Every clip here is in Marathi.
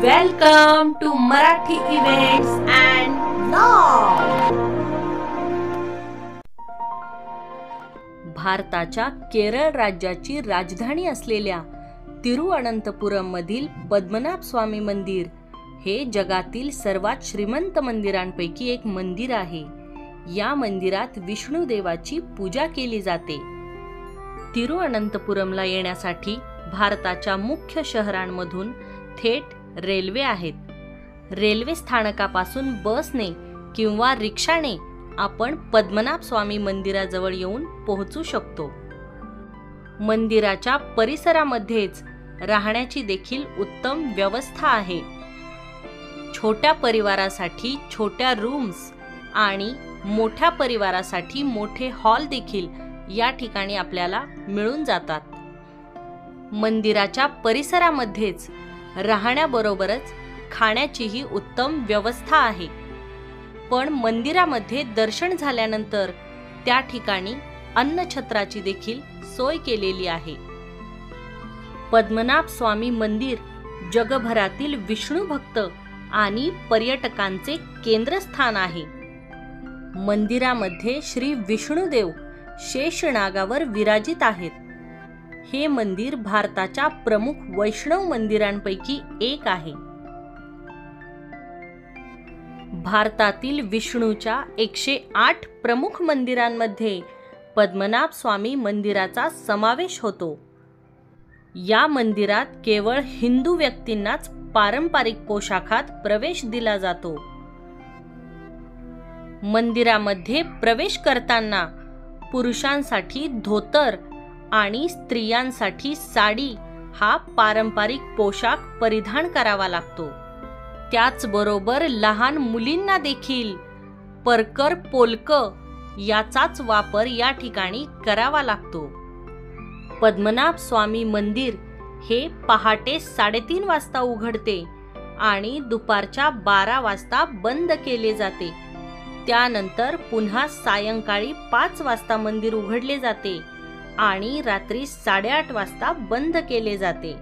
Welcome to Marathi events and blog. भारताच्या केरळ राज्याची राजधानी असलेल्या तिरुअनंतपुरम मधील पद्मनाभ स्वामी मंदिर हे जगातील सर्वात श्रीमंत मंदिरांपैकी एक मंदिर आहे। या मंदिरात विष्णू देवाची पूजा केली जाते। तिरुअनंतपुरमला येण्यासाठी भारताच्या मुख्य शहरांमधून थेट रेल्वे आहेत। रेल्वे स्थानकापासून बसने किंवा रिक्षाने आपण पद्मनाभ स्वामी मंदिराजवळ येऊन पोहोचू शकतो। मंदिराच्या परिसरामध्येच राहण्याची देखील उत्तम व्यवस्था आहे। छोट्या परिवारासाठी छोट्या रूम्स आणि मोठ्या परिवारासाठी मोठे हॉल देखील या ठिकाणी आपल्याला मिळून जातात। मंदिराच्या परिसरामध्येच राहण्याबरोबरच खाण्याचीही उत्तम व्यवस्था आहे। पण मंदिरामध्ये दर्शन झाल्यानंतर त्या ठिकाणी अन्नछत्राची देखील सोय केलेली आहे। पद्मनाभ स्वामी मंदिर जगभरातील विष्णू भक्त आणि पर्यटकांचे केंद्रस्थान आहे। मंदिरामध्ये श्री विष्णुदेव शेषनागावर विराजित आहेत। हे मंदिर भारताच्या प्रमुख वैष्णव मंदिरांपैकी एक आहे। भारतातील विष्णूच्या 108 प्रमुख मंदिरांमध्ये पद्मनाभ स्वामी मंदिराचा समावेश होतो। या मंदिरात केवळ हिंदू व्यक्तींनाच पारंपरिक पोशाखात प्रवेश दिला जातो। मंदिरामध्ये प्रवेश करताना पुरुषांसाठी धोतर आणि स्त्रियांसाठी साडी हा पारंपरिक पोशाख परिधान करावा लागतो। त्याचबरोबर लहान मुलींना देखील परकर पोलक याचाच वापर या ठिकाणी करावा लागतो। पद्मनाभ स्वामी मंदिर हे पहाटे 3:30 वाजता उघडते आणि दुपारच्या 12 वाजता बंद केले जाते। त्यानंतर पुन्हा सायंकाळी 5 वाजता मंदिर उघडले जाते आणि रात्री 8:30 वाजता बंद केले जाते।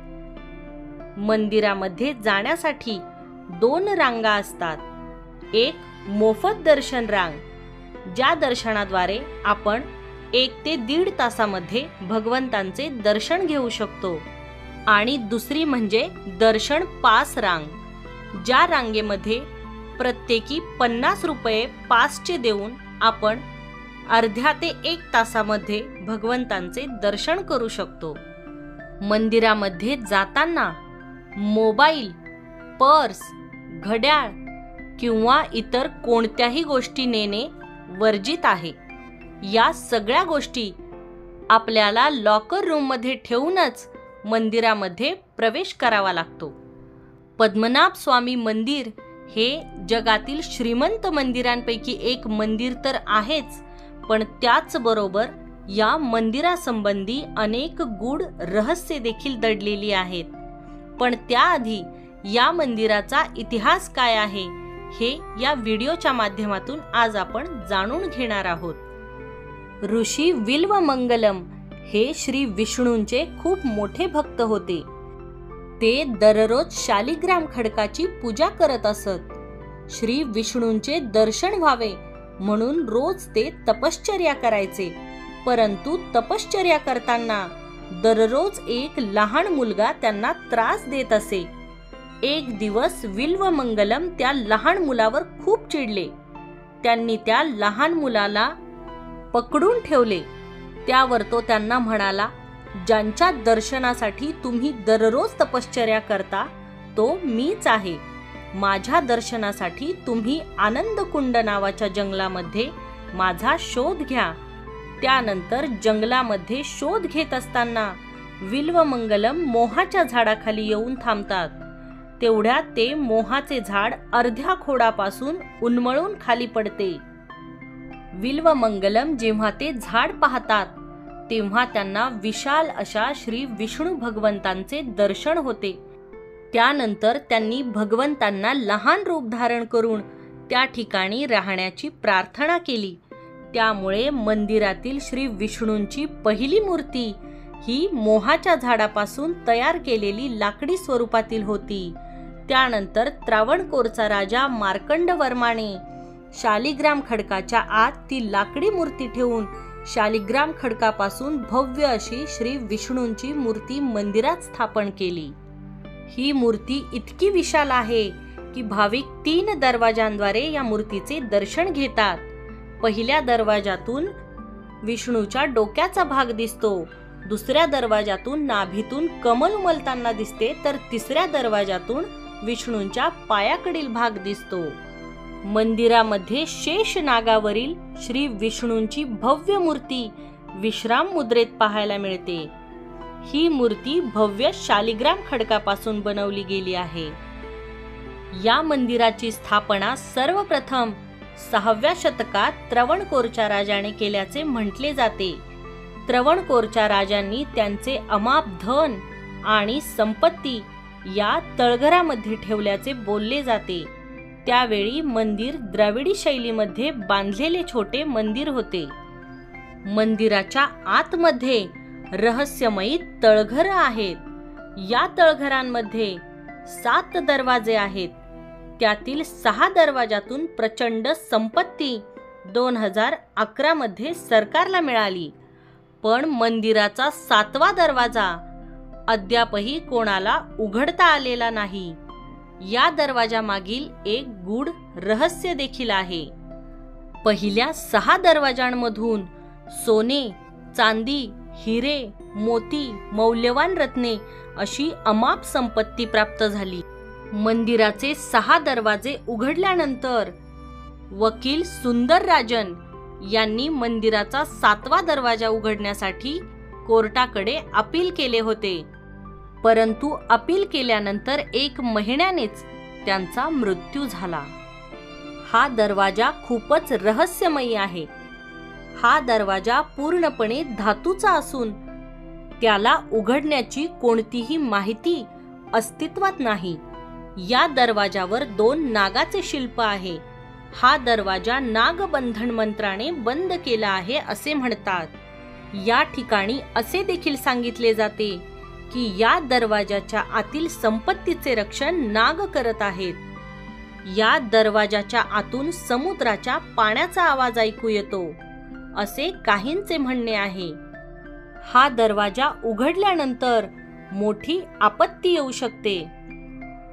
मंदिरामध्ये जाण्यासाठी 2 रांगा असतात। एक मोफत दर्शन रांग, ज्या दर्शनाद्वारे आपण 1 ते 1.5 तासामध्ये भगवंतांचे दर्शन घेऊ शकतो, आणि दुसरी म्हणजे दर्शन पास रांग, ज्या रांगेमध्ये प्रत्येकी 50 रुपये पासचे देऊन आपण अर्ध्या ते 1 तासामध्ये भगवंतांचे दर्शन करू शकतो। मंदिरामध्ये जाताना मोबाईल, पर्स, घड्याळ किंवा इतर कोणत्याही गोष्टी नेणे वर्जित आहे। या सगळ्या गोष्टी आपल्याला लॉकर रूम मध्ये ठेवूनच मंदिरामध्ये प्रवेश करावा लागतो। पद्मनाभ स्वामी मंदिर हे जगातील श्रीमंत मंदिरांपैकी एक मंदिर तर आहेच, पण त्याचबरोबर या मंदिरासंबंधी अनेक गूढ रहस्य देखील दडलेली आहेत। पण त्याआधी या मंदिराचा इतिहास काय आहे हे या व्हिडिओच्या माध्यमातून आज आपण जाणून घेणार आहोत। ऋषी विल्वमंगलम हे श्री विष्णूंचे खूप मोठे भक्त होते। ते दररोज शालिग्राम खडकाची पूजा करत असत। श्री विष्णूंचे दर्शन व्हावे म्हणून रोज ते तपश्चर्या करायचे। परंतु तपश्चर्या करताना दररोज एक लहान मुलगा त्यांना त्रास देत असे। एक दिवस विल्वमंगलम त्या लहान मुलावर खूप चिडले। त्यांनी त्या लहान मुलाला पकडून ठेवले। त्यावर तो त्यांना म्हणाला, ज्यांच्या दर्शनासाठी तुम्ही दररोज तपश्चर्या करता तो मीच आहे। माझ्या दर्शनासाठी तुम्ही आनंदकुंड नावाच्या जंगलामध्ये माझा शोध घ्या। त्यानंतर जंगलामध्ये शोध घेत असताना विल्वमंगलम मोहाच्या झाडाखाली येऊन थांबतात। तेवढ्यात ते मोहाचे झाड अर्ध्या खोडापासून उन्मळून खाली पडते। विल्वमंगलम जेव्हा ते झाड पाहतात तेव्हा त्यांना विशाल अशा श्री विष्णू भगवंतांचे दर्शन होते। त्यानंतर त्यांनी भगवंतांना लहान रूप धारण करून त्या ठिकाणी राहण्याची प्रार्थना केली। त्यामुळे मंदिरातील श्री विष्णूंची पहिली मूर्ती ही मोहाच्या झाडापासून तयार केलेली लाकडी स्वरूपातील होती। त्यानंतर त्रावणकोरचा राजा मार्कंडवर्माने शालिग्राम खडकाच्या आत ती लाकडी मूर्ती ठेवून शालिग्राम खडकापासून भव्य अशी श्री विष्णूंची मूर्ती मंदिरात स्थापन केली। ही मूर्ती इतकी विशाल आहे की भाविक 3 दरवाजांद्वारे या मूर्तीचे दर्शन घेतात। पहिल्या दरवाजातून विष्णूच्या डोक्याचा भाग दिसतो, दुसऱ्या दरवाजातून नाभीतून कमल उमलताना दिसते, तर तिसऱ्या दरवाजातून विष्णूंच्या पायाकडील भाग दिसतो। मंदिरामध्ये शेष नागावरील श्री विष्णूंची भव्य मूर्ती विश्राम मुद्रेत पाहायला मिळते। ही मूर्ती भव्य शालिग्राम खडकापासून बनवली गेली आहे। या मंदिराची स्थापना सर्वप्रथम 6व्या शतकात त्रावणकोरच्या राजाने केल्याचे म्हटले जाते। त्रावणकोरच्या राजांनी त्यांचे अमाप धन आणि संपत्ती या तळघरामध्ये ठेवल्याचे बोलले जाते। त्यावेळी मंदिर द्रविडी शैलीमध्ये बांधलेले छोटे मंदिर होते। मंदिराच्या आतमध्ये रहस्यमयी तळघर आहेत। या तळघरांमध्ये 7 दरवाजे आहेत। त्यातील 6 दरवाजातून प्रचंड संपत्ती 2011 मध्ये सरकारला मिळाली, पण मंदिराचा 7वा दरवाजा अद्यापही कोणाला उघडता आलेला नाही। या दरवाजामागील एक गूढ रहस्य देखील आहे। पहिल्या 6 दरवाजांमधून सोने, चांदी, हिरे, मोती, मौल्यवान रत्ने अशी अमाप संपत्ती प्राप्त झाली। मंदिराचे 6 दरवाजे उघडल्यानंतर वकील सुंदरराजन यांनी मंदिराचा 7वा दरवाजा उघडण्यासाठी कोर्टाकडे अपील केले होते, परंतु अपील केल्यानंतर 1 महिन्यानेच त्यांचा मृत्यू झाला। हा दरवाजा खूपच रहस्यमयी आहे। हा दरवाजा पूर्णपणे धातूचा असून त्याला उघडण्याची कोणतीही माहिती अस्तित्वात नाही। या दरवाजावर 2 नागाचे शिल्प आहे। हा दरवाजा नागबंधन मंत्राने बंद केला आहे असे म्हणतात। या ठिकाणी असे देखील सांगितले जाते की या दरवाजाच्या आतील संपत्तीचे रक्षण नाग करत आहेत। या दरवाजाच्या आतून समुद्राच्या पाण्याचा आवाज ऐकू येतो असे काहींचे म्हणणे आहे। हा दरवाजा उघडल्यानंतर मोठी आपत्ती येऊ शकते।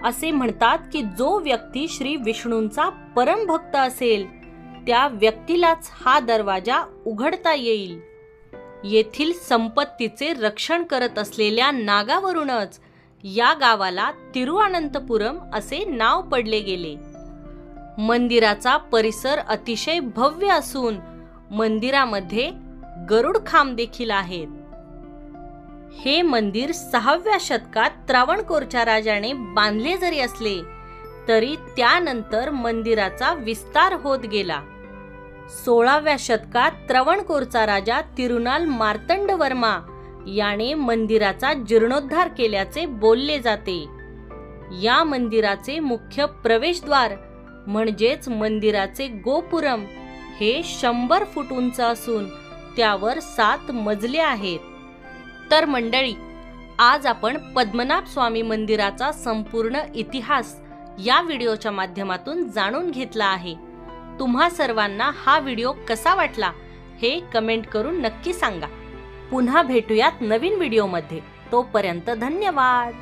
असे म्हणतात की जो व्यक्ती श्री विष्णूंचा परम भक्त असेल त्या व्यक्तीलाच हा दरवाजा उघडता येईल। येथील संपत्तीचे रक्षण करत असलेल्या नागावरूनच या गावाला तिरुअनंतपुरम असे नाव पडले गेले। मंदिराचा परिसर अतिशय भव्य असून मंदिरामध्ये गरुड खांब देखील आहेत। हे मंदिर 6व्या शतकात त्रावणकोरच्या राजाने बांधले जरी असले तरी त्यानंतर मंदिराचा विस्तार होत गेला। 16व्या शतकात त्रावणकोरचा राजा तिरुनाल मार्तंडवर्मा याने मंदिराचा जीर्णोद्धार केल्याचे बोलले जाते। या मंदिराचे मुख्य प्रवेशद्वार म्हणजेच मंदिराचे गोपुरम हे 100 फूट उंच असून त्यावर 7 मजले आहेत। तर मंडळी, आज आपण पद्मनाभ स्वामी मंदिराचा संपूर्ण इतिहास या व्हिडिओच्या माध्यमातून जाणून घेतला आहे। तुम्हा सर्वांना हा व्हिडिओ कसा वाटला हे कमेंट करून नक्की सांगा। पुन्हा भेटूयात नवीन व्हिडिओमध्ये। तोपर्यंत धन्यवाद।